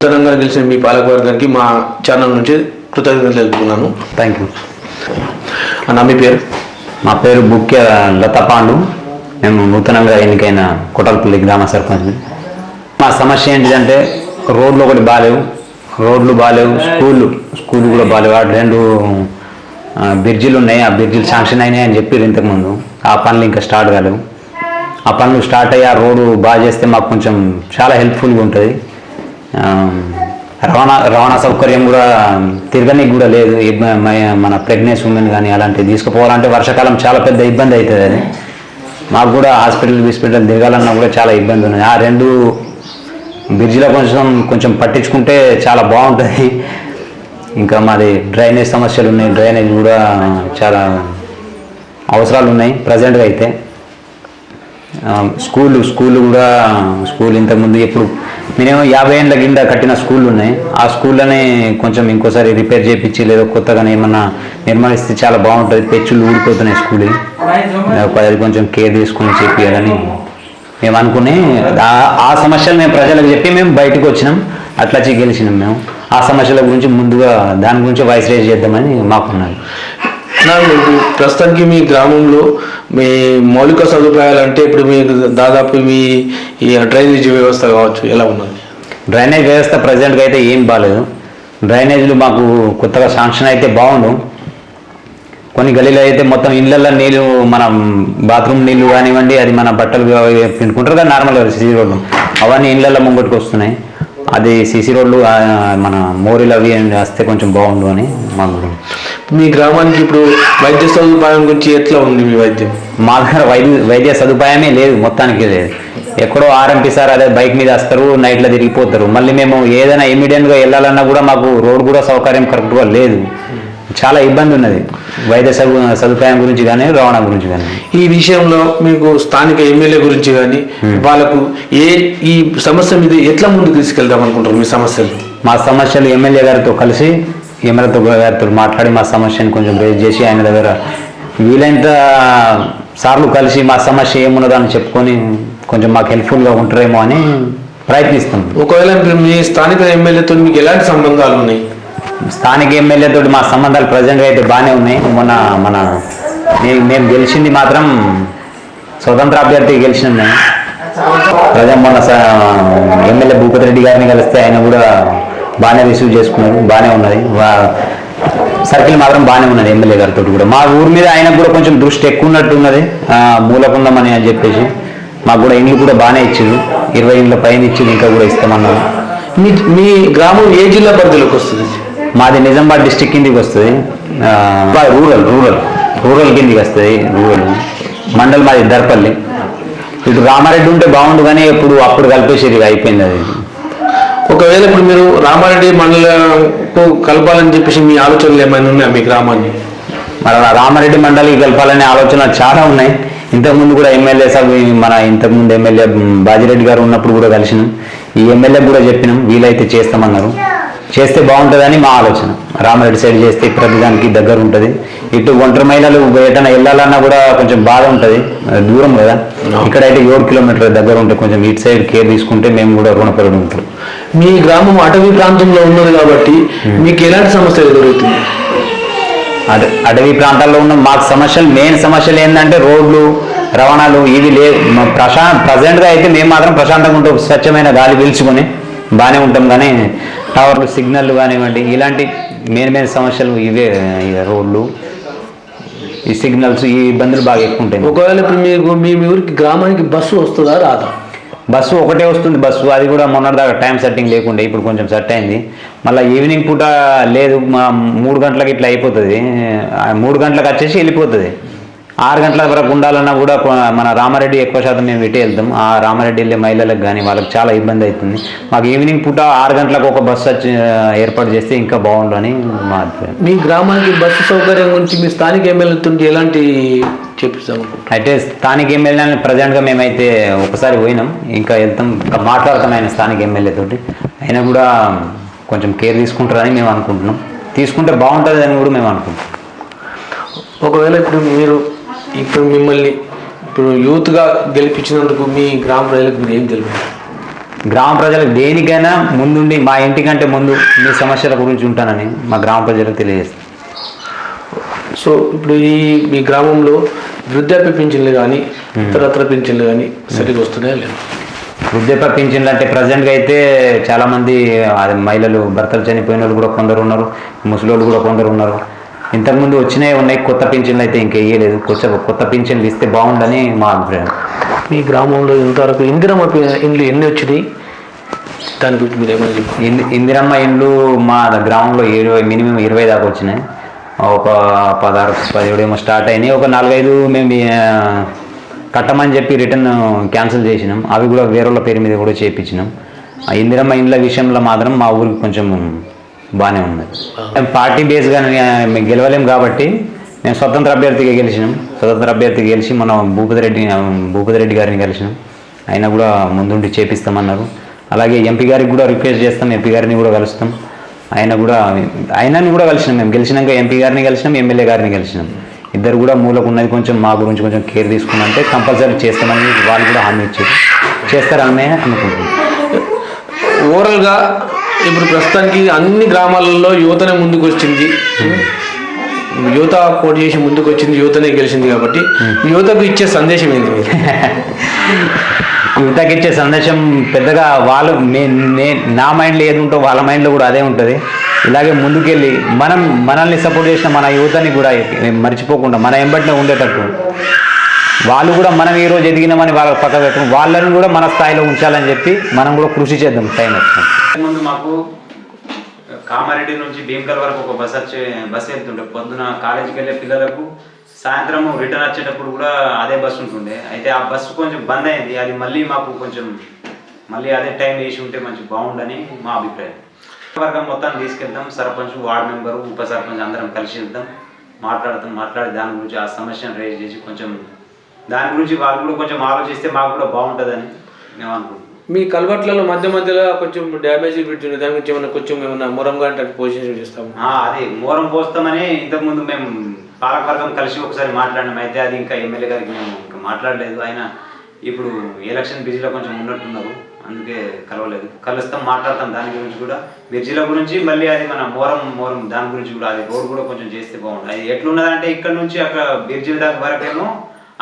తెలంగాణ గెలిచిన మీ పాలకవర్గానికి మా ఛానల్ నుంచి కృతజ్ఞతలు తెలుపుతున్నాను. థ్యాంక్ యూ అన్న. మీ పేరు? మా పేరు బుక్య లతపాండు. మేము నూతనంగా ఎన్నికైన కొటల్పల్లి గ్రామ సర్పంచ్. మా సమస్య ఏంటిదంటే రోడ్లు ఒకటి బాగాలేవు, స్కూళ్ళు కూడా బాగాలేవు. ఆ 2 బ్రిడ్జిలు ఉన్నాయి, ఆ బ్రిడ్జిలు శాంక్షన్ అయినాయి అని చెప్పారు ఇంతకుముందు. ఆ పనులు ఇంకా స్టార్ట్ కాలేవు. ఆ పనులు స్టార్ట్ అయ్యి ఆ రోడ్డు బాగా చేస్తే మాకు కొంచెం చాలా హెల్ప్ఫుల్గా ఉంటుంది. రవాణా సౌకర్యం కూడా తిరగనికి కూడా లేదు. మన ప్రెగ్నెన్సీ ఉమెన్ కానీ అలాంటివి తీసుకుపోవాలంటే వర్షాకాలం చాలా పెద్ద ఇబ్బంది అవుతుంది. అది మాకు కూడా హాస్పిటల్ తిరగాలన్నా కూడా చాలా ఇబ్బంది ఉన్నది. ఆ 2 బ్రిడ్జిలో కొంచెం పట్టించుకుంటే చాలా బాగుంటుంది. ఇంకా మాది డ్రైనేజ్ సమస్యలు ఉన్నాయి, డ్రైనేజ్ కూడా చాలా అవసరాలు ఉన్నాయి ప్రజెంట్గా అయితే. స్కూళ్ళు కూడా ఇంతకుముందు ఎప్పుడు మినిమం 50 ఏళ్ళ కింద కట్టిన స్కూళ్ళు ఉన్నాయి. ఆ స్కూళ్ళని కొంచెం ఇంకోసారి రిపేర్ చేయించి లేదా కొత్తగానే ఏమన్నా నిర్మాణిస్తే చాలా బాగుంటుంది. పెచ్చులు ఊడిపోతున్నాయి స్కూల్, అది కొంచెం కేర్ తీసుకుని చెప్పాలని మేము అనుకుని ఆ సమస్యలు మేము ప్రజలకు చెప్పి మేము బయటకు వచ్చినాం. అట్లా గెలిచినాం మేము. ఆ సమస్యల గురించి ముందుగా దాని గురించి వాయిస్ రేజ్ చేద్దామని మాకున్నది. ప్రస్తుతానికి మీ గ్రామంలో మీ మౌలిక సదుపాయాలు అంటే ఇప్పుడు మీకు దాదాపు మీ ఈ డ్రైనేజ్ వ్యవస్థ కావచ్చు, ఎలా ఉన్నది? డ్రైనేజ్ వ్యవస్థ ప్రజెంట్గా అయితే ఏం బాగాలేదు. డ్రైనేజీలు మాకు కొత్తగా శాంక్షన్ అయితే బాగుండు. కొన్ని గలీలో అయితే మొత్తం ఇళ్ళల్లో నీళ్ళు, మన బాత్రూమ్ నీళ్ళు కానివ్వండి, అది మన బట్టలు పిండుకుంటారు కదా నార్మల్గా సీసీ రోడ్లు, అవన్నీ ఇళ్ళల్లో ముంగట్టుకు వస్తున్నాయి. అది సీసీ రోడ్లు మన మోరీలు అవి వస్తే కొంచెం బాగుండు అని మాకు. మీ గ్రామానికి ఇప్పుడు వైద్య సదుపాయం గురించి ఎట్లా ఉంది మీ వైద్యం? మా దగ్గర వైద్య సదుపాయమే లేదు, మొత్తానికి లేదు. ఎక్కడో ఆర్ఎంపీ సార్ అదే బైక్ మీద వస్తారు, నైట్లో తిరిగిపోతారు. మళ్ళీ మేము ఏదైనా ఇమీడియట్గా వెళ్ళాలన్నా కూడా మాకు రోడ్ కూడా సౌకర్యం కరెక్ట్గా లేదు. చాలా ఇబ్బంది ఉన్నది వైద్య సదుపాయం గురించి కానీ రవాణా గురించి కానీ. ఈ విషయంలో మీకు స్థానిక ఎమ్మెల్యే గురించి కానీ వాళ్ళకు ఈ సమస్య మీద ఎట్లా ముందుకు తీసుకెళ్దాం అనుకుంటారు? మీ సమస్యలు మా సమస్యలు ఎమ్మెల్యే గారితో మాట్లాడి మా సమస్యను కొంచెం రేజ్ చేసి ఆయన దగ్గర వీలైనంత సార్లు కలిసి మా సమస్య ఏమున్నదని చెప్పుకొని కొంచెం మాకు హెల్ప్ఫుల్గా ఉంటారేమో అని ప్రయత్నిస్తాం. ఒకవేళ మీ స్థానిక ఎమ్మెల్యేతో మీకు ఎలాంటి సంబంధాలు ఉన్నాయి? స్థానిక ఎమ్మెల్యేతో మా సంబంధాలు ప్రజెంట్గా అయితే బాగానే ఉన్నాయి. మేము గెలిచింది మాత్రం స్వతంత్ర అభ్యర్థి గెలిచినాం మేము. మొన్న ఎమ్మెల్యే భూపతి రెడ్డి గారిని కలిస్తే ఆయన కూడా బాగానే రిసీవ్ చేసుకున్నారు, బాగానే ఉన్నది. సర్కిల్ మాత్రం బాగానే ఉన్నది ఎమ్మెల్యే గారితో కూడా. మా ఊరి మీద ఆయనకు కూడా కొంచెం దృష్టి ఎక్కువ ఉన్నట్టు ఉన్నది. మూలకుందామని అని చెప్పేసి మాకు కూడా ఇండ్లు కూడా బాగానే ఇచ్చిండు, 20 ఇండ్ల పైన ఇచ్చిండు, ఇంకా కూడా ఇస్తామన్నారు. మీ గ్రామం ఏ జిల్లా పరిధిలోకి వస్తుంది? మాది నిజామాబాద్ డిస్టిక్ కిందికి వస్తుంది. రూరల్ కిందికి వస్తుంది. రూరల్ మండల్ మాది దర్పల్లి. ఇటు రామారెడ్డి ఉంటే బాగుండు కానీ అప్పుడు కలిపేసేది అయిపోయింది. అది ఒకవేళ ఇప్పుడు మీరు రామారెడ్డి మండలకు కలపాలని చెప్పేసి మీ ఆలోచనలు ఏమైనా ఉన్నాయా మీ గ్రామాన్ని? మన రామారెడ్డి మండలికి కలపాలనే ఆలోచనలు చాలా ఉన్నాయి. ఇంతకుముందు కూడా ఇంతకుముందు ఎమ్మెల్యే బాజిరెడ్డి గారు ఉన్నప్పుడు కూడా కలిసినాం. ఈ ఎమ్మెల్యే కూడా చెప్పినాం వీలైతే చేస్తామన్నారు. చేస్తే బాగుంటుందని మా ఆలోచన. రామారెడ్డి సైడ్ చేస్తే ప్రతిదానికి దగ్గర ఉంటుంది. ఇటు ఒంటరి మహిళలు ఎటైనా వెళ్ళాలన్నా కూడా కొంచెం బాధ ఉంటుంది, దూరం కదా. ఇక్కడైతే 7 కిలోమీటర్ల దగ్గర ఉంటే కొంచెం ఇటు సైడ్ కేర్ తీసుకుంటే మేము కూడా రుణపడి ఉంటాం. మీ గ్రామం అటవీ ప్రాంతంలో ఉన్నది కాబట్టి మీకు ఎలాంటి సమస్యలు ఎదురవుతుంది? అటవీ ప్రాంతాల్లో ఉన్న మాకు మెయిన్ సమస్యలు ఏంటంటే రోడ్లు, రవాణాలు ఇవి లేవు. ప్రజెంట్గా అయితే మేము మాత్రం ప్రశాంతంగా ఉంటాం, స్వచ్ఛమైన గాలి పీల్చుకొని బాగానే ఉంటాం. కానీ టవర్లు, సిగ్నల్లు కానివ్వండి, ఇలాంటి మెయిన్ సమస్యలు ఇవే. రోడ్లు, ఈ సిగ్నల్స్, ఈ ఇబ్బందులు బాగా ఎక్కువ ఉంటాయి. ఒకవేళ ఇప్పుడు మీ ఊరికి గ్రామానికి బస్సు వస్తుందా రాదా? బస్సు ఒకటే వస్తుంది. అది కూడా మొన్నటిదాకా టైం సెట్టింగ్ లేకుండే, ఇప్పుడు కొంచెం సెట్ అయింది. మళ్ళీ ఈవినింగ్ పూట లేదు, 3 గంటలకు ఇట్లా అయిపోతుంది. 3 గంటలకు వచ్చేసి వెళ్ళిపోతుంది. 6 గంటల వరకు ఉండాలన్నా కూడా మన రామారెడ్డి ఎక్కువ శాతం మేము ఇటే వెళ్తాం. ఆ రామారెడ్డి వెళ్ళే మహిళలకు కానీ వాళ్ళకి చాలా ఇబ్బంది అవుతుంది. మాకు ఈవినింగ్ పూట 6 గంటలకు ఒక బస్సు ఏర్పాటు చేస్తే ఇంకా బాగుండు అని మా అభిప్రాయం. మీ గ్రామానికి బస్సు సౌకర్యం గురించి మీ స్థానిక ఎమ్మెల్యేతో ఎలాంటి చెప్పిస్తాము? అయితే స్థానిక ఎమ్మెల్యేని ప్రజెంట్గా మేమైతే ఒకసారి పోయినాం, ఇంకా వెళ్తాం, మాట్లాడతాం ఆయన స్థానిక ఎమ్మెల్యేతోటి. అయినా కూడా కొంచెం కేర్ తీసుకుంటారని మేము అనుకుంటున్నాం. తీసుకుంటే బాగుంటుంది అని కూడా మేము అనుకుంటున్నాం. ఒకవేళ ఇప్పుడు మిమ్మల్ని యూత్గా గెలిపించినందుకు మీ గ్రామ ప్రజలకు మీరు ఏం తెలిపారు? గ్రామ ప్రజలకు దేనికైనా ముందుండి మా ఇంటికంటే ముందు మీ సమస్యల గురించి ఉంటానని మా గ్రామ ప్రజలకు తెలియజేస్తాను. సో ఇప్పుడు మీ గ్రామంలో వృద్ధాప్య పింఛన్లు కానీ ఇతరత్ర పింఛన్లు కానీ సరిగ్గా వస్తున్నాయా లేదు? వృద్ధాప్య పింఛన్లు అంటే ప్రజెంట్గా అయితే చాలామంది మహిళలు భర్తలు చనిపోయిన వాళ్ళు కూడా కొందరు ఉన్నారు, ముసలోళ్ళు కూడా కొందరు ఉన్నారు. ఇంతకుముందు వచ్చినాయి ఉన్నాయి, కొత్త పింఛన్లు అయితే ఇంకా వేయలేదు. కొత్త పింఛన్లు ఇస్తే బాగుందని మా అభిప్రాయం. మీ గ్రామంలో ఇంతవరకు ఇందిరమ్మ ఇండ్లు ఎన్ని వచ్చినాయి, దాని గురించి మీరు ఏమైనా చెప్పారు? ఇందిరమ్మ ఇండ్లు మా గ్రామంలో మినిమం 20 దాకా వచ్చినాయి. ఒక 16-17 ఏమో స్టార్ట్ అయినాయి. ఒక 4-5 మేము కట్టమని చెప్పి రిటర్న్ క్యాన్సిల్ చేసినాం. అవి కూడా వేరేళ్ళ పేరు మీద కూడా చేయించినాం. ఆ ఇందిరమ్మ ఇండ్ల విషయంలో మాత్రం మా ఊరికి కొంచెం బాగానే ఉన్నది. మేము పార్టీ బేస్గా మేము గెలవలేం కాబట్టి మేము స్వతంత్ర అభ్యర్థిగా గెలిచినాం. స్వతంత్ర అభ్యర్థిగా గెలిచి మనం భూపతి రెడ్డి గారిని కలిసినాం. ఆయన కూడా ముందుండి చేపిస్తామన్నారు. అలాగే ఎంపీ గారికి కూడా రిక్వెస్ట్ చేస్తాం, ఎంపీ గారిని కూడా కలుస్తాం. ఆయనని కూడా కలిసినాం. మేము గెలిచినాక ఎంపీ గారిని కలిసినాం, ఎమ్మెల్యే గారిని కలిసినాం. ఇద్దరు కూడా మూలకు ఉన్నది కొంచెం మా గురించి కొంచెం కేర్ తీసుకున్నంటే కంపల్సరీ చేస్తామని వాళ్ళు కూడా హామీ ఇచ్చారు. చేస్తారని అనుకుంటున్నాం. ఓవరాల్గా ఇప్పుడు ప్రస్తుతానికి అన్ని గ్రామాలలో యువతనే ముందుకు వచ్చింది, యువత పోటీ చేసి ముందుకు వచ్చింది, యువతనే గెలిచింది. కాబట్టి యువతకు ఇచ్చే సందేశం ఏంటి మీరు? యువతకి ఇచ్చే సందేశం పెద్దగా వాళ్ళు నా మైండ్లో ఏది ఉంటో వాళ్ళ మైండ్లో కూడా అదే ఉంటుంది. ఇలాగే ముందుకెళ్ళి మనల్ని సపోర్ట్ చేసిన మన యువతని కూడా మర్చిపోకుండా మన ఎంబటినే ఉండేటట్టు వాళ్ళు కూడా మనం ఈరోజు ఎదిగినామని వాళ్ళ పక్క పెట్టుకుని వాళ్ళని కూడా మన స్థాయిలో ఉంచాలని చెప్పి మనం కూడా కృషి చేద్దాం. టైం వచ్చింది. ముందు మాకు కామారెడ్డి నుంచి భీమకల్ వరకు ఒక బస్సు వెళ్తుండే. పొద్దున కాలేజీకి వెళ్ళే పిల్లలకు సాయంత్రం రిటర్న్ వచ్చేటప్పుడు కూడా అదే బస్సు ఉంటుండే. అయితే ఆ బస్సు కొంచెం బంద్ అయింది. అది మళ్ళీ మాకు కొంచెం మళ్ళీ అదే టైం వేసి ఉంటే మంచి బాగుండని మా అభిప్రాయం. వర్గం మొత్తాన్ని తీసుకెళ్తాం. సర్పంచ్, వార్డు మెంబరు, ఉప సర్పంచ్ అందరం కలిసి వెళ్తాం, మాట్లాడి దాని గురించి ఆ సమస్యను రేజ్ చేసి కొంచెం దాని గురించి వాళ్ళు కూడా కొంచెం ఆలోచిస్తే మాకు కూడా బాగుంటుందని మేము అనుకుంటున్నాం. మీ కల్వర్ట్లలో మధ్యలో కొంచెం డ్యామేజ్ పెట్టి దాని గురించి ఏమన్నా మొరంగా అంటే పొజిషన్ చేస్తాము. అది మోరం పోస్తామని ఇంతకుముందు మేము పాలకవర్గం కలిసి ఒకసారి మాట్లాడినాం. అయితే అది ఇంకా ఎమ్మెల్యే గారికి మేము ఇంకా మాట్లాడలేదు. ఆయన ఇప్పుడు ఎలక్షన్ బిజీలో కొంచెం ఉన్నట్టున్నారు, అందుకే కలవలేదు. కలుస్తాం, మాట్లాడతాం దాని గురించి కూడా, బిర్జీల గురించి. మళ్ళీ అది మన మోరం దాని గురించి కూడా, అది రోడ్ కూడా కొంచెం చేస్తే బాగుంటుంది. అది ఎట్లున్నదంటే ఇక్కడ నుంచి అక్కడ బిర్జీల దాకా వరకేమో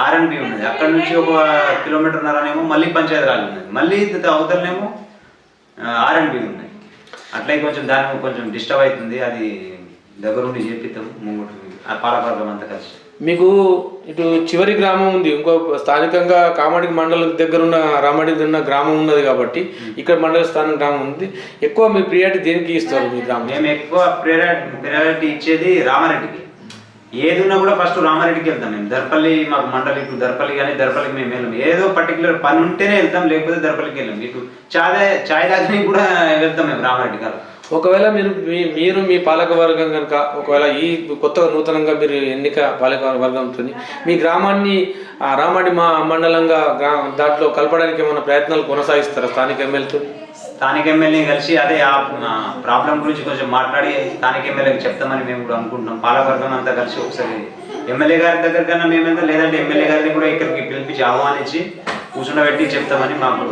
R&B ఉన్నది, అక్కడ నుంచి 1 కిలోమీటర్న్నరనేమో మళ్ళీ పంచాయతీ రాజు ఉన్నది, మళ్ళీ అవతలనేమో R&B ఉన్నది. అట్లే కొంచెం దానికి కొంచెం డిస్టర్బ్ అవుతుంది. అది దగ్గరుండి చేపిస్తాం ముంగటు ఆ పాలకవర్గం అంతా కలిసి. మీకు ఇటు చివరి గ్రామం ఉంది, ఇంకో స్థానికంగా కామారెడ్డి మండలం దగ్గర ఉన్న రామారెడ్డి ఉన్న గ్రామం ఉన్నది కాబట్టి ఇక్కడ మండల స్థానిక గ్రామం ఉంది. ఎక్కువ మీ ప్రియారిటీ దేనికి ఇస్తారు మీ గ్రామం? మేము ఎక్కువ ప్రియారిటీ ఇచ్చేది రామారెడ్డికి. ఏది ఉన్నా కూడా ఫస్ట్ రామారెడ్డికి వెళ్తాం మేము. దర్పల్లి మాకు మండలి, ఇప్పుడు దర్పల్లి కానీ దర్పల్లికి మేము వెళ్ళాం. ఏదో పర్టికులర్ పని ఉంటేనే వెళ్తాం, లేకపోతే దర్పల్లికి వెళ్ళాం. ఇటు చాయ్ దాకా కూడా వెళ్తాం మేము రామారెడ్డి గారు. ఒకవేళ మీరు మీ పాలక వర్గం కనుక ఒకవేళ ఈ కొత్తగా నూతనంగా మీరు ఎన్నిక పాలక వర్గంతో మీ గ్రామాన్ని రామారెడ్డి మండలంగా దాంట్లో కలపడానికి ఏమైనా ప్రయత్నాలు కొనసాగిస్తారా స్థానిక ఎమ్మెల్యేతో? స్థానిక ఎమ్మెల్యే కలిసి అదే ఆ ప్రాబ్లం గురించి కొంచెం మాట్లాడి స్థానిక ఎమ్మెల్యేకి చెప్తామని మేము కూడా అనుకుంటున్నాం. పాలకవర్గం అంతా కలిసి ఒకసారి ఎమ్మెల్యే గారి దగ్గర కన్నా మేమైనా, లేదంటే ఎమ్మెల్యే గారిని కూడా ఇక్కడికి పిలిపించి ఆహ్వానించి కూర్చుండబెట్టి చెప్తామని మాకు